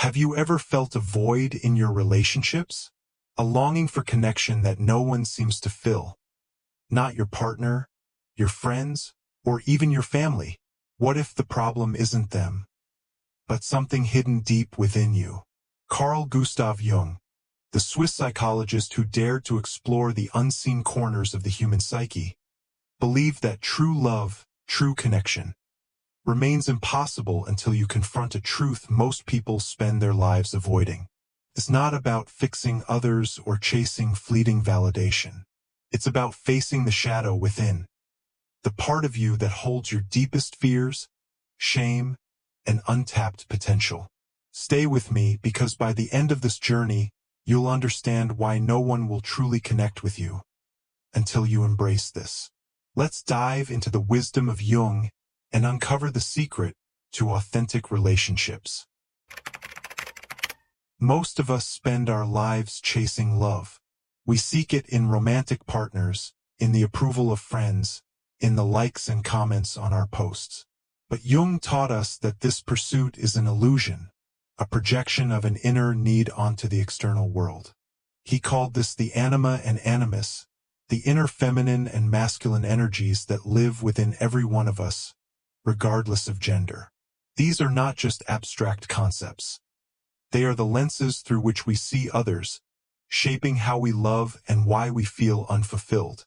Have you ever felt a void in your relationships? A longing for connection that no one seems to fill? Not your partner, your friends, or even your family. What if the problem isn't them, but something hidden deep within you? Carl Gustav Jung, the Swiss psychologist who dared to explore the unseen corners of the human psyche, believed that true love, true connection, remains impossible until you confront a truth most people spend their lives avoiding. It's not about fixing others or chasing fleeting validation. It's about facing the shadow within, the part of you that holds your deepest fears, shame, and untapped potential. Stay with me, because by the end of this journey, you'll understand why no one will truly connect with you until you embrace this. Let's dive into the wisdom of Jung and uncover the secret to authentic relationships. Most of us spend our lives chasing love. We seek it in romantic partners, in the approval of friends, in the likes and comments on our posts. But Jung taught us that this pursuit is an illusion, a projection of an inner need onto the external world. He called this the anima and animus, the inner feminine and masculine energies that live within every one of us, regardless of gender. These are not just abstract concepts. They are the lenses through which we see others, shaping how we love and why we feel unfulfilled.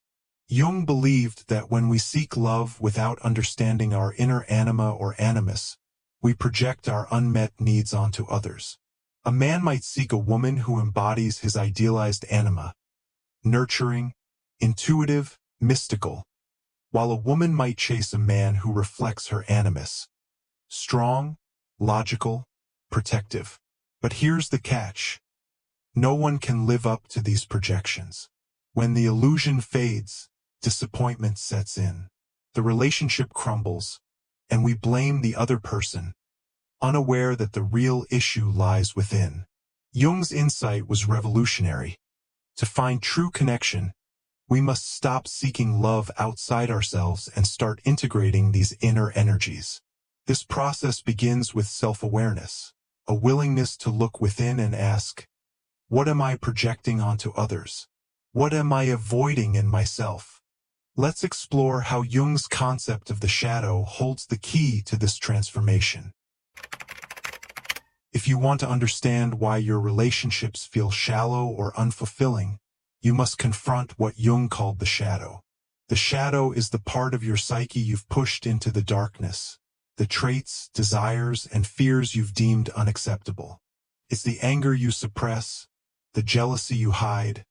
Jung believed that when we seek love without understanding our inner anima or animus, we project our unmet needs onto others. A man might seek a woman who embodies his idealized anima, nurturing, intuitive, mystical, while a woman might chase a man who reflects her animus, strong, logical, protective. But here's the catch. No one can live up to these projections. When the illusion fades, disappointment sets in. The relationship crumbles, and we blame the other person, unaware that the real issue lies within. Jung's insight was revolutionary. To find true connection, we must stop seeking love outside ourselves and start integrating these inner energies. This process begins with self-awareness, a willingness to look within and ask, what am I projecting onto others? What am I avoiding in myself? Let's explore how Jung's concept of the shadow holds the key to this transformation. If you want to understand why your relationships feel shallow or unfulfilling, you must confront what Jung called the shadow. The shadow is the part of your psyche you've pushed into the darkness, the traits, desires, and fears you've deemed unacceptable. It's the anger you suppress, the jealousy you hide,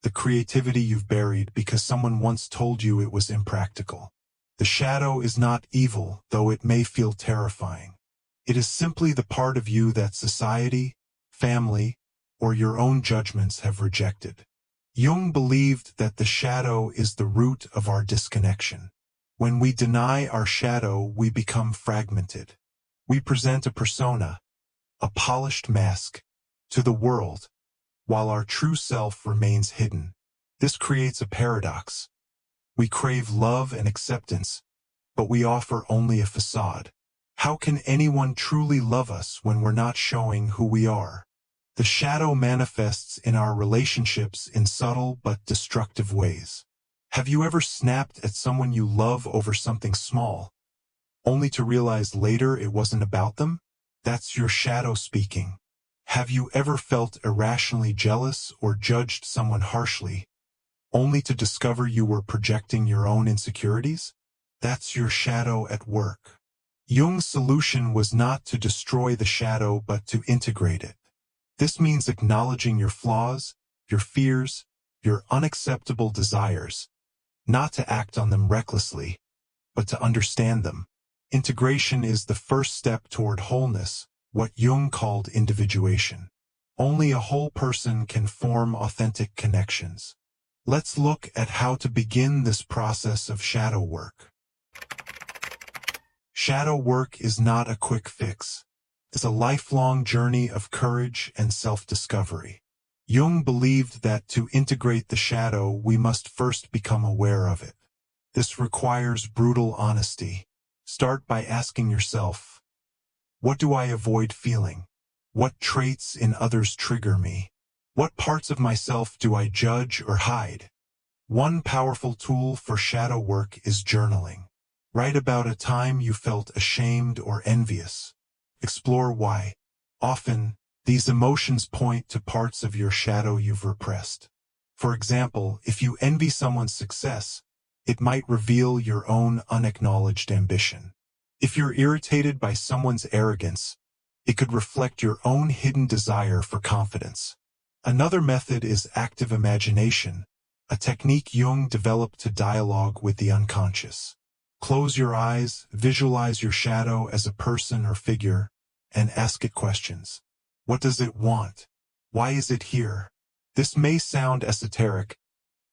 the creativity you've buried because someone once told you it was impractical. The shadow is not evil, though it may feel terrifying. It is simply the part of you that society, family, or your own judgments have rejected. Jung believed that the shadow is the root of our disconnection. When we deny our shadow, we become fragmented. We present a persona, a polished mask, to the world, while our true self remains hidden. This creates a paradox. We crave love and acceptance, but we offer only a facade. How can anyone truly love us when we're not showing who we are? The shadow manifests in our relationships in subtle but destructive ways. Have you ever snapped at someone you love over something small, only to realize later it wasn't about them? That's your shadow speaking. Have you ever felt irrationally jealous or judged someone harshly, only to discover you were projecting your own insecurities? That's your shadow at work. Jung's solution was not to destroy the shadow but to integrate it. This means acknowledging your flaws, your fears, your unacceptable desires, not to act on them recklessly, but to understand them. Integration is the first step toward wholeness, what Jung called individuation. Only a whole person can form authentic connections. Let's look at how to begin this process of shadow work. Shadow work is not a quick fix. It's a lifelong journey of courage and self-discovery. Jung believed that to integrate the shadow, we must first become aware of it. This requires brutal honesty. Start by asking yourself, what do I avoid feeling? What traits in others trigger me? What parts of myself do I judge or hide? One powerful tool for shadow work is journaling. Write about a time you felt ashamed or envious. Explore why. Often, these emotions point to parts of your shadow you've repressed. For example, if you envy someone's success, it might reveal your own unacknowledged ambition. If you're irritated by someone's arrogance, it could reflect your own hidden desire for confidence. Another method is active imagination, a technique Jung developed to dialogue with the unconscious. Close your eyes, visualize your shadow as a person or figure, and ask it questions. What does it want? Why is it here? This may sound esoteric,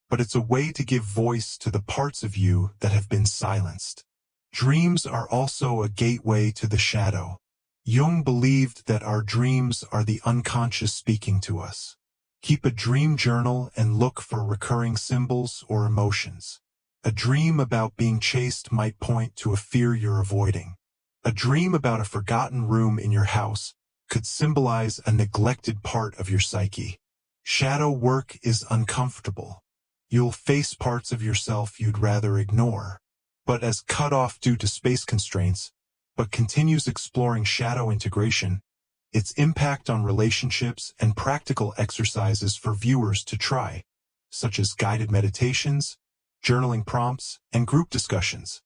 but it's a way to give voice to the parts of you that have been silenced. Dreams are also a gateway to the shadow. Jung believed that our dreams are the unconscious speaking to us. Keep a dream journal and look for recurring symbols or emotions. A dream about being chased might point to a fear you're avoiding. A dream about a forgotten room in your house could symbolize a neglected part of your psyche. Shadow work is uncomfortable. You'll face parts of yourself you'd rather ignore. But as cut off due to space constraints, but continues exploring shadow integration, its impact on relationships and practical exercises for viewers to try, such as guided meditations, journaling prompts, and group discussions.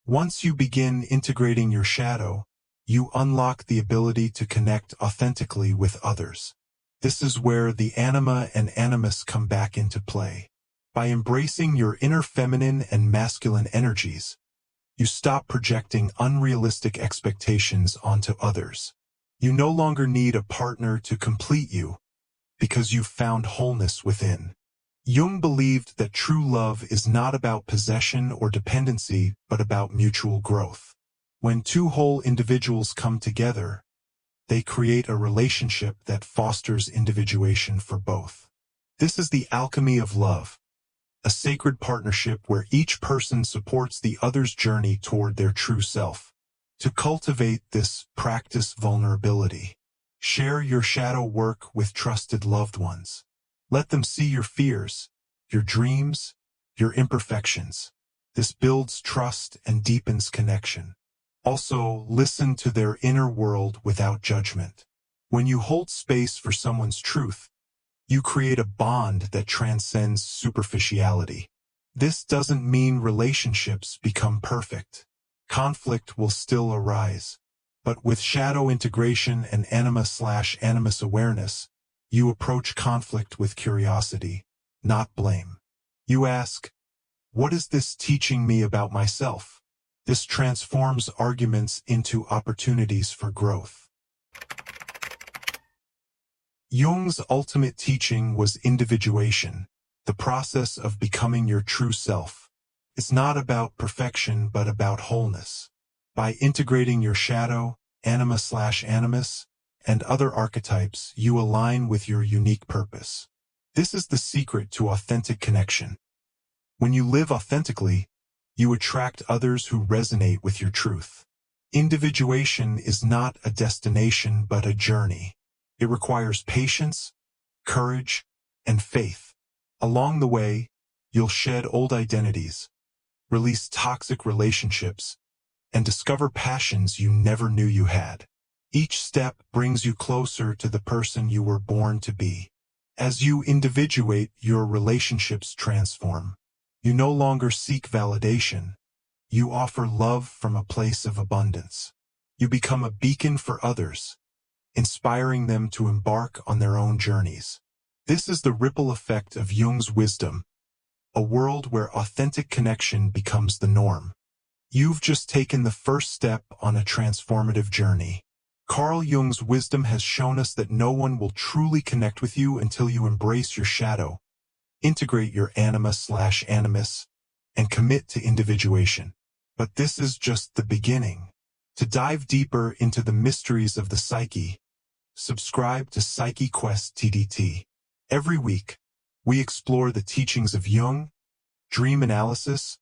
Once you begin integrating your shadow, you unlock the ability to connect authentically with others. This is where the anima and animus come back into play. By embracing your inner feminine and masculine energies, you stop projecting unrealistic expectations onto others. You no longer need a partner to complete you, because you've found wholeness within. Jung believed that true love is not about possession or dependency, but about mutual growth. When two whole individuals come together, they create a relationship that fosters individuation for both. This is the alchemy of love, a sacred partnership where each person supports the other's journey toward their true self. To cultivate this, practice vulnerability. Share your shadow work with trusted loved ones. Let them see your fears, your dreams, your imperfections. This builds trust and deepens connection. Also, listen to their inner world without judgment. When you hold space for someone's truth, you create a bond that transcends superficiality. This doesn't mean relationships become perfect. Conflict will still arise. But with shadow integration and anima/animus awareness, you approach conflict with curiosity, not blame. You ask, what is this teaching me about myself? This transforms arguments into opportunities for growth. Jung's ultimate teaching was individuation, the process of becoming your true self. It's not about perfection, but about wholeness. By integrating your shadow, anima/animus, and other archetypes, you align with your unique purpose. This is the secret to authentic connection. When you live authentically, you attract others who resonate with your truth. Individuation is not a destination, but a journey. It requires patience, courage, and faith. Along the way, you'll shed old identities, release toxic relationships, and discover passions you never knew you had. Each step brings you closer to the person you were born to be. As you individuate, your relationships transform. You no longer seek validation. You offer love from a place of abundance. You become a beacon for others, inspiring them to embark on their own journeys. This is the ripple effect of Jung's wisdom, a world where authentic connection becomes the norm. You've just taken the first step on a transformative journey. Carl Jung's wisdom has shown us that no one will truly connect with you until you embrace your shadow, integrate your anima/animus, and commit to individuation. But this is just the beginning. To dive deeper into the mysteries of the psyche, subscribe to Psyche Quest TDT. Every week, we explore the teachings of Jung, dream analysis,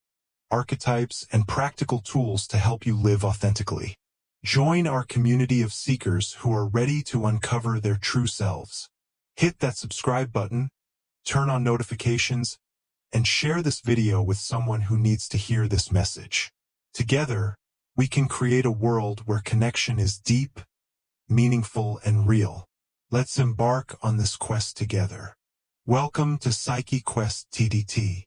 archetypes, and practical tools to help you live authentically. Join our community of seekers who are ready to uncover their true selves. Hit that subscribe button, turn on notifications, and share this video with someone who needs to hear this message. Together, we can create a world where connection is deep, meaningful, and real. Let's embark on this quest together. Welcome to Psyche Quest TDT.